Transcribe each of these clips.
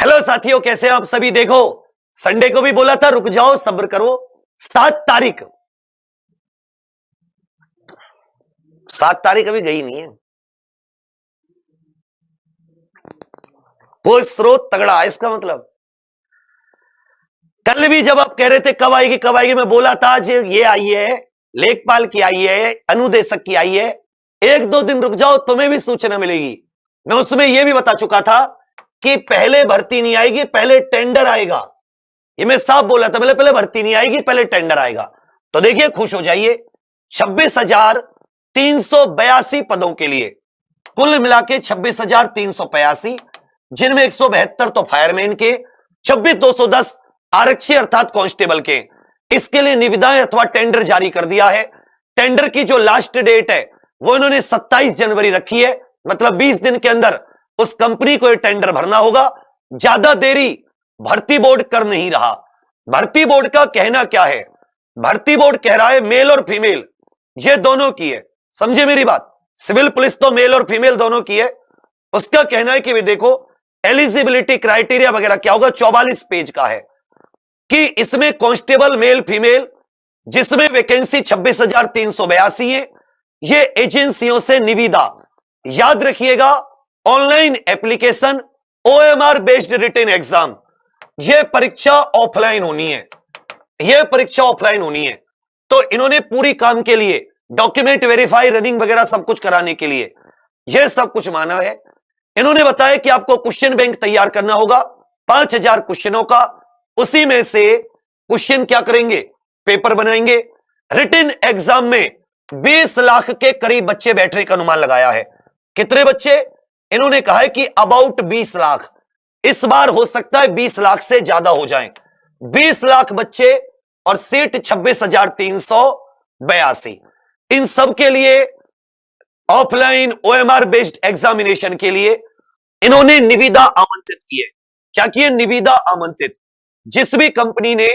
Hello साथियों, कैसे हैं आप सभी। देखो, संडे को भी बोला था रुक जाओ सब्र करो। 7 तारीख अभी गई नहीं है। वो स्रोत तगड़ा है इसका मतलब। कल भी जब आप कह रहे थे कब आएगी, मैं बोला था आज ये आई है, लेखपाल की आई है, अनुदेशक की आई है। 1-2 दिन रुक जाओ, तुम्हें भी सूचना मिलेगी। मैं उसमें यह भी बता चुका था कि पहले भर्ती नहीं आएगी, पहले टेंडर आएगा। ये मैं साफ बोला था, पहले भर्ती नहीं आएगी, पहले टेंडर आएगा। तो देखिए, खुश हो जाइए। 26,382 पदों के लिए कुल मिला के 26,382, जिनमें 172 तो फायरमैन के, 26,210 आरक्षी अर्थात कांस्टेबल के। इसके लिए निविदाएं अथवा टेंडर जारी कर दिया है। टेंडर की जो लास्ट डेट है वो इन्होंने 27 जनवरी रखी है, मतलब 20 दिन के अंदर उस कंपनी को ये टेंडर भरना होगा। ज्यादा देरी भर्ती बोर्ड कर नहीं रहा। भर्ती बोर्ड का कहना क्या है? भर्ती बोर्ड कह रहा है मेल और फीमेल ये दोनों की है। समझे मेरी बात? सिविल पुलिस तो मेल और फीमेल दोनों की है। उसका कहना है कि भी देखो, एलिजिबिलिटी क्राइटेरिया वगैरह क्या होगा, 44 पेज का है कि इसमें कांस्टेबल मेल फीमेल, जिसमें वैकेंसी 26,382 है। ये एजेंसियों से निविदा, याद रखिएगा, online application, OMR based written exam. यह परीक्षा ऑफलाइन होनी है, यह परीक्षा ऑफलाइन होनी है। तो इन्होंने पूरी काम के लिए डॉक्यूमेंट वेरीफाई, रनिंग वगैरह सब कुछ कराने के लिए यह सब कुछ माना है। इन्होंने बताया कि आपको क्वेश्चन बैंक तैयार करना होगा 5,000 क्वेश्चनों का। उसी में से क्वेश्चन क्या करेंगे, पेपर बनाएंगे। रिटन एग्जाम में 20 लाख के करीब बच्चे बैठने का अनुमान लगाया है। कितने बच्चे? इन्होंने कहा है कि अबाउट 20 लाख। इस बार हो सकता है 20 लाख से ज्यादा हो जाएं। 20 लाख बच्चे और सीट 26,382। इन सब के लिए ऑफलाइन OMR बेस्ड एग्जामिनेशन के लिए इन्होंने निविदा आमंत्रित की है। क्या किए? निविदा आमंत्रित। जिस भी कंपनी ने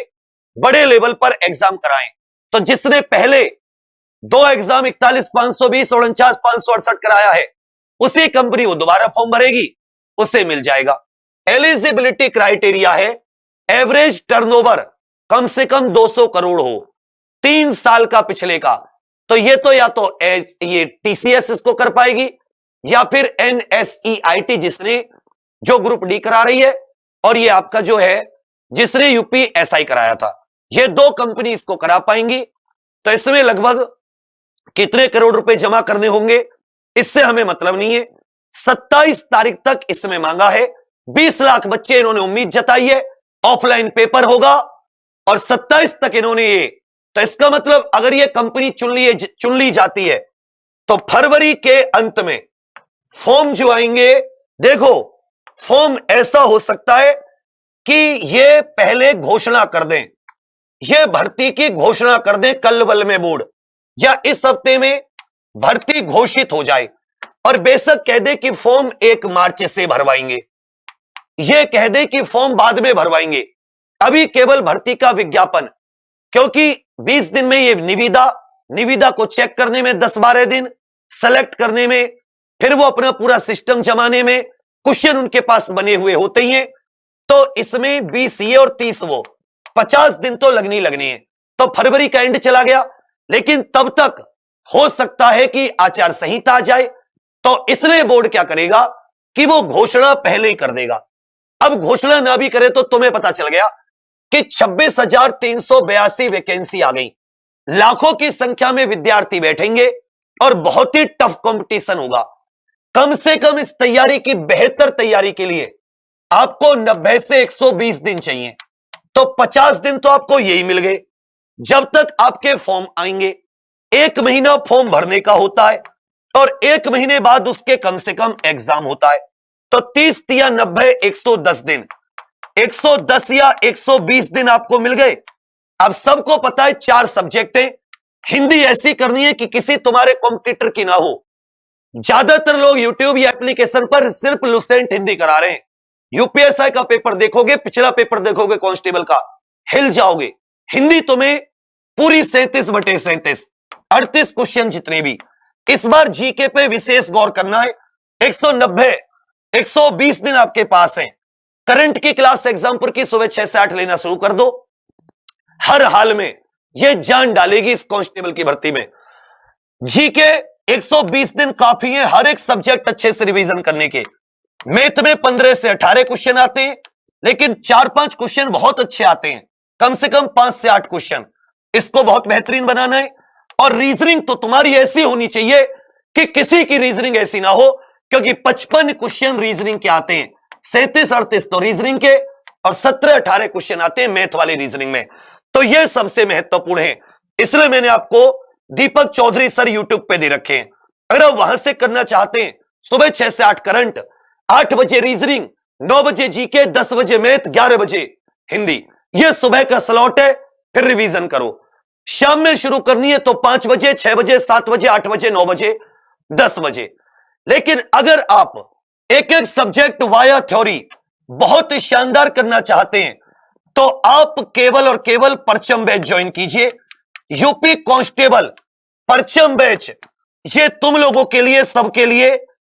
बड़े लेवल पर एग्जाम कराए, तो जिसने पहले 2 एग्जाम 41,520 और 49,568 कराया है, उसी कंपनी वो दोबारा फॉर्म भरेगी, उसे मिल जाएगा। एलिजिबिलिटी क्राइटेरिया है एवरेज टर्नओवर कम से कम 200 करोड़ हो, 3 साल का पिछले का। तो ये तो या तो ये TCS इसको कर पाएगी, या फिर NSEIT जिसने जो ग्रुप डी करा रही है, और ये आपका जो है जिसने UPSI कराया था, ये 2 कंपनी इसको करा पाएंगी। तो इसमें लगभग कितने करोड़ रुपए जमा करने होंगे इससे हमें मतलब नहीं है। 27 तारीख तक इसमें मांगा है। 20 लाख बच्चे इन्होंने उम्मीद जताई है, ऑफलाइन पेपर होगा, और 27 तक इन्होंने ये। तो इसका मतलब अगर ये कंपनी चुन ली जाती है, तो फरवरी के अंत में फॉर्म जो आएंगे, देखो फॉर्म ऐसा हो सकता है कि ये पहले घोषणा कर दें, ये भर्ती की घोषणा कर दें कल वल में बोर्ड, या इस हफ्ते में भर्ती घोषित हो जाए, और बेशक कह दे कि फॉर्म 1 मार्च से भरवाएंगे, ये कह दे कि फॉर्म बाद में भरवाएंगे। अभी केवल भर्ती का विज्ञापन, क्योंकि 20 दिन में ये निविदा को चेक करने में 10-12 दिन, सेलेक्ट करने में, फिर वो अपना पूरा सिस्टम जमाने में, क्वेश्चन उनके पास बने हुए होते ही हैं। तो इसमें 20 ये और 30 वो, 50 दिन तो लगनी है। तो फरवरी का एंड चला गया, लेकिन तब तक हो सकता है कि आचार संहिता आ जाए। तो इसलिए बोर्ड क्या करेगा कि वो घोषणा पहले ही कर देगा। अब घोषणा ना भी करे तो तुम्हें पता चल गया कि 26,382 वैकेंसी आ गई। लाखों की संख्या में विद्यार्थी बैठेंगे और बहुत ही टफ कंपटीशन होगा। कम से कम इस तैयारी की, बेहतर तैयारी के लिए आपको 90 से 120 दिन चाहिए। तो 50 दिन तो आपको यही मिल गए जब तक आपके फॉर्म आएंगे। 1 महीना फॉर्म भरने का होता है, और 1 महीने बाद उसके कम से कम एग्जाम होता है। तो 30 या 90, 110 दिन, 110 या 120 दिन आपको मिल गए। अब सबको पता है 4 सब्जेक्ट है। हिंदी ऐसी करनी है कि किसी तुम्हारे कॉम्पिटिटर की ना हो। ज्यादातर लोग यूट्यूब या एप्लीकेशन पर सिर्फ लुसेंट हिंदी करा रहे हैं। UPSI का पेपर देखोगे, पिछला पेपर देखोगे कांस्टेबल का, हिल जाओगे। हिंदी तुम्हें पूरी 37/37, 38 क्वेश्चन जितने भी। इस बार जीके पे विशेष गौर करना है। 190, 120 दिन आपके पास है। करंट की क्लास एग्जामपुर की सुबह 6 से 8 लेना शुरू कर दो। हर हाल में यह जान डालेगी इस कांस्टेबल की भर्ती में। जीके 120 दिन काफी है हर एक सब्जेक्ट अच्छे से रिवीजन करने के। मैथ में 15 से 18 क्वेश्चन आते हैं, लेकिन 4-5 क्वेश्चन बहुत अच्छे आते हैं, कम से कम 5 से 8 क्वेश्चन। इसको बहुत बेहतरीन बनाना है। और रीजनिंग तो तुम्हारी ऐसी होनी चाहिए कि किसी की रीजनिंग ऐसी ना हो, क्योंकि 55 क्वेश्चन रीजनिंग के आते हैं, 37-38 तो रीजनिंग के, और 17-18 क्वेश्चन आते हैं मैथ वाली रीजनिंग में। तो यह सबसे महत्वपूर्ण है, इसलिए मैंने आपको दीपक चौधरी सर यूट्यूब पे दे रखे हैं। अगर आप वहां से करना चाहते हैं, सुबह 6 से 8 करंट, 8 बजे रीजनिंग, 9 बजे जीके, 10 बजे मैथ, 11 बजे हिंदी, यह सुबह का स्लॉट है। फिर रिवीजन करो। शाम में शुरू करनी है तो 5 बजे, 6 बजे, 7 बजे, 8 बजे, 9 बजे, 10 बजे। लेकिन अगर आप एक एक सब्जेक्ट वाया थ्योरी बहुत शानदार करना चाहते हैं, तो आप केवल और केवल परचम बैच ज्वाइन कीजिए। यूपी कांस्टेबल परचम बैच, ये तुम लोगों के लिए, सबके लिए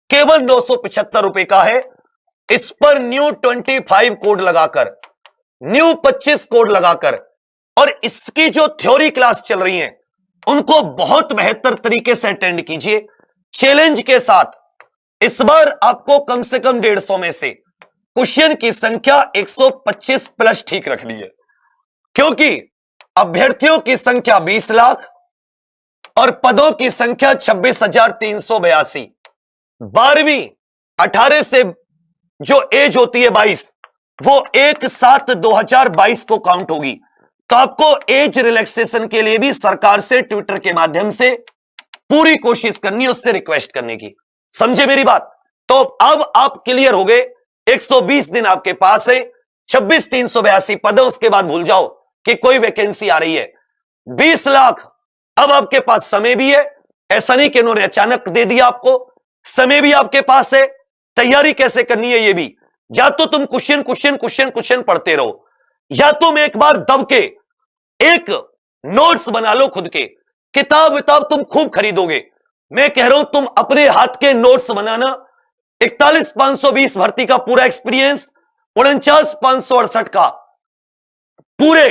केवल 975 रुपए का है। इस पर न्यू 25 कोड लगाकर, न्यू 25 कोड लगाकर, और इसकी जो थ्योरी क्लास चल रही है उनको बहुत बेहतर तरीके से अटेंड कीजिए चैलेंज के साथ। इस बार आपको कम से कम 150 में से क्वेश्चन की संख्या 125 प्लस ठीक रखनी है, क्योंकि अभ्यर्थियों की संख्या 20 लाख और पदों की संख्या 26,382। 12वीं 18 से जो एज होती है 22, वो 1/7/2022 को काउंट होगी। तो आपको एज रिलैक्सेशन के लिए भी सरकार से ट्विटर के माध्यम से पूरी कोशिश करनी है, उससे रिक्वेस्ट करने की। समझे मेरी बात? तो अब आप क्लियर हो गए। 120 दिन आपके पास है, 26,382 पद है, उसके बाद भूल जाओ कि कोई वैकेंसी आ रही है। 20 लाख, अब आपके पास समय भी है, ऐसा नहीं कि उन्होंने अचानक दे दिया आपको, समय भी आपके पास है। तैयारी कैसे करनी है ये भी, या तो तुम क्वेश्चन पढ़ते रहो, या तुम एक बार दब के एक नोट्स बना लो खुद के। किताब तुम खूब खरीदोगे, मैं कह रहा हूं तुम अपने हाथ के नोट्स बनाना। 41,520 भर्ती का पूरा एक्सपीरियंस, 49,568 का पूरे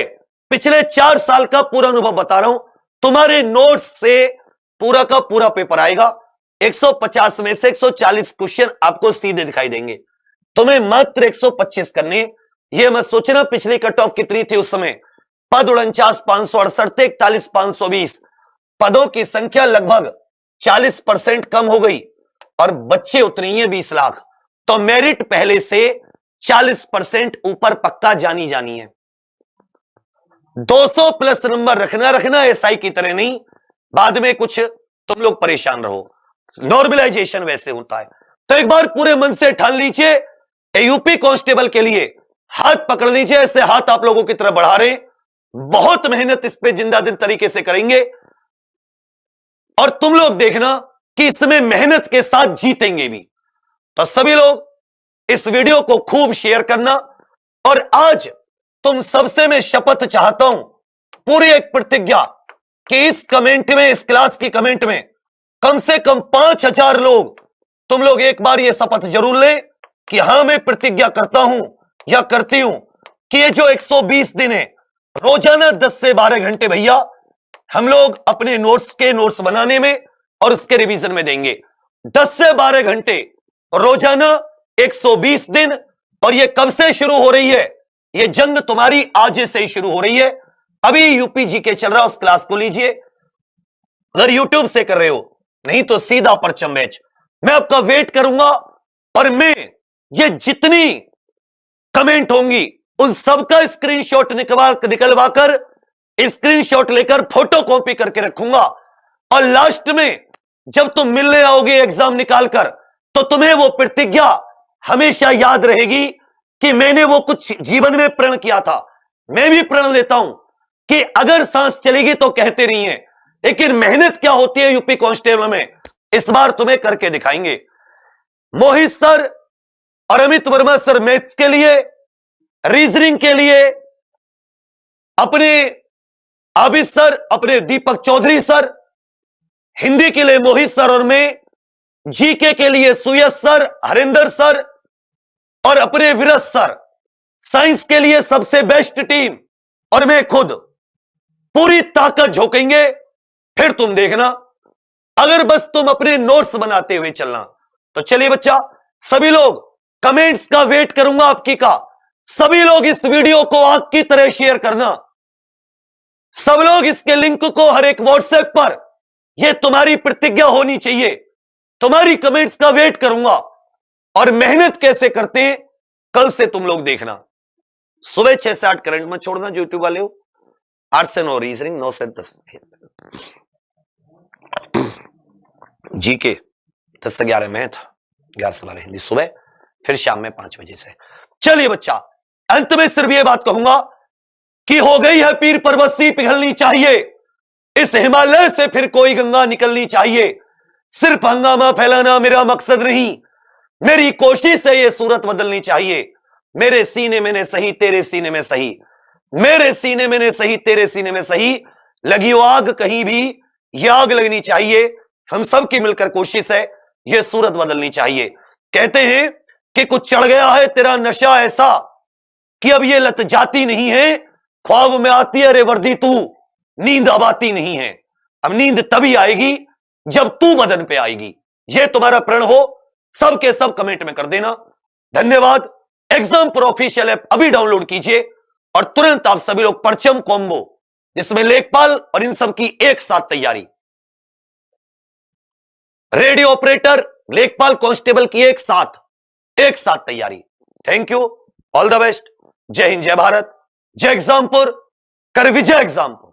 पिछले 4 साल का पूरा अनुभव बता रहा हूं। तुम्हारे नोट्स से पूरा का पूरा पेपर आएगा। 150 में से 140 क्वेश्चन आपको सीधे दिखाई देंगे। तुम्हें मात्र 125 करने। यह मत सोचना पिछली कट ऑफ कितनी थी उस समय, पद 49,568 थे, 41,520। पदों की संख्या लगभग 40% कम हो गई और बच्चे उतने ही हैं 20 लाख। तो मेरिट पहले से 40% ऊपर पक्का जानी है। 200 प्लस नंबर रखना एसआई की तरह नहीं, बाद में कुछ तुम लोग परेशान रहो। नॉर्मलाइजेशन वैसे होता है। तो एक बार पूरे मन से ठान लीजिए, यूपी कांस्टेबल के लिए हाथ पकड़ लीजिए। ऐसे हाथ आप लोगों की तरफ बढ़ा रहे हैं, बहुत मेहनत इस पे जिंदा दिल तरीके से करेंगे, और तुम लोग देखना कि इसमें मेहनत के साथ जीतेंगे भी। तो सभी लोग इस वीडियो को खूब शेयर करना। और आज तुम सबसे मैं शपथ चाहता हूं, पूरी एक प्रतिज्ञा, कि इस कमेंट में, इस क्लास की कमेंट में कम से कम 5,000 लोग, तुम लोग एक बार यह शपथ जरूर लें कि हां मैं प्रतिज्ञा करता हूं या करती हूं कि ये जो 120 दिन है, रोजाना 10 से 12 घंटे भैया हम लोग अपने नोट्स बनाने में और उसके रिवीजन में देंगे। 10 से 12 घंटे रोजाना, 120 दिन। और ये कब से शुरू हो रही है? ये जंग तुम्हारी आज से ही शुरू हो रही है। अभी यूपी जीके चल रहा है, उस क्लास को लीजिए। अगर यूट्यूब से कर रहे हो, नहीं तो सीधा परचम बैच। मैं आपका वेट करूंगा, और मैं ये जितनी कमेंट होंगी उन सबका स्क्रीनशॉट निकलवाकर, स्क्रीनशॉट लेकर फोटो कॉपी करके रखूंगा। और लास्ट में जब तुम मिलने आओगे एग्जाम निकालकर, तो तुम्हें वो प्रतिज्ञा हमेशा याद रहेगी कि मैंने वो कुछ जीवन में प्रण किया था। मैं भी प्रण लेता हूं कि अगर सांस चलेगी तो कहते नहीं है, लेकिन मेहनत क्या होती है यूपी कांस्टेबल में, इस बार तुम्हें करके दिखाएंगे। मोहित सर और अमित वर्मा सर मैथ्स के लिए, रीजनिंग के लिए अपने आबिद सर, अपने दीपक चौधरी सर, हिंदी के लिए मोहित सर और मैं, जीके के लिए सुयश सर, हरिंदर सर और अपने विरस सर, साइंस के लिए सबसे बेस्ट टीम और मैं खुद पूरी ताकत झोंकेंगे। फिर तुम देखना, अगर बस तुम अपने नोट्स बनाते हुए चलना। तो चलिए बच्चा, सभी लोग कमेंट्स का वेट करूंगा आपकी का। सभी लोग इस वीडियो को आग की तरह शेयर करना। सब लोग इसके लिंक को हर एक व्हाट्सएप पर, यह तुम्हारी प्रतिज्ञा होनी चाहिए। तुम्हारी कमेंट्स का वेट करूंगा। और मेहनत कैसे करते हैं कल से तुम लोग देखना। सुबह 6 से 8 करंट में छोड़ना जो यूट्यूब वाले हो, 8 से 9 रीजनिंग, 9 से 10 जीके, 10 से 11 मैथ, 11 से 12 हिंदी सुबह, फिर शाम में 5 बजे से। चलिए बच्चा, अंत में सिर्फ यह बात कहूंगा कि हो गई है पीर पर्वती पिघलनी चाहिए, इस हिमालय से फिर कोई गंगा निकलनी चाहिए। सिर्फ हंगामा फैलाना मेरा मकसद नहीं, मेरी कोशिश है ये सूरत बदलनी चाहिए। मेरे सीने में ने सही तेरे सीने में सही, मेरे सीने में ने सही तेरे सीने में सही, लगी हो आग कहीं भी ये आग लगनी चाहिए। हम सब की मिलकर कोशिश है ये सूरत बदलनी चाहिए। कहते हैं कि कुछ चढ़ गया है तेरा नशा ऐसा कि अब ये लत जाती नहीं है, ख्वाब में आती है रे वर्दी तू, नींद अब आती नहीं है। अब नींद तभी आएगी जब तू बदन पे आएगी। ये तुम्हारा प्रण हो, सब के सब कमेंट में कर देना। धन्यवाद। एग्जामपुर ऑफिशियल ऐप अभी डाउनलोड कीजिए और तुरंत आप सभी लोग परचम कॉम्बो, जिसमें लेखपाल और इन सब की एक साथ तैयारी, रेडियो ऑपरेटर, लेखपाल, कांस्टेबल की एक साथ तैयारी। Thank you, all the best. जय हिंद, जय भारत, जय एग्जामपुर, कर विजय एग्जामपुर।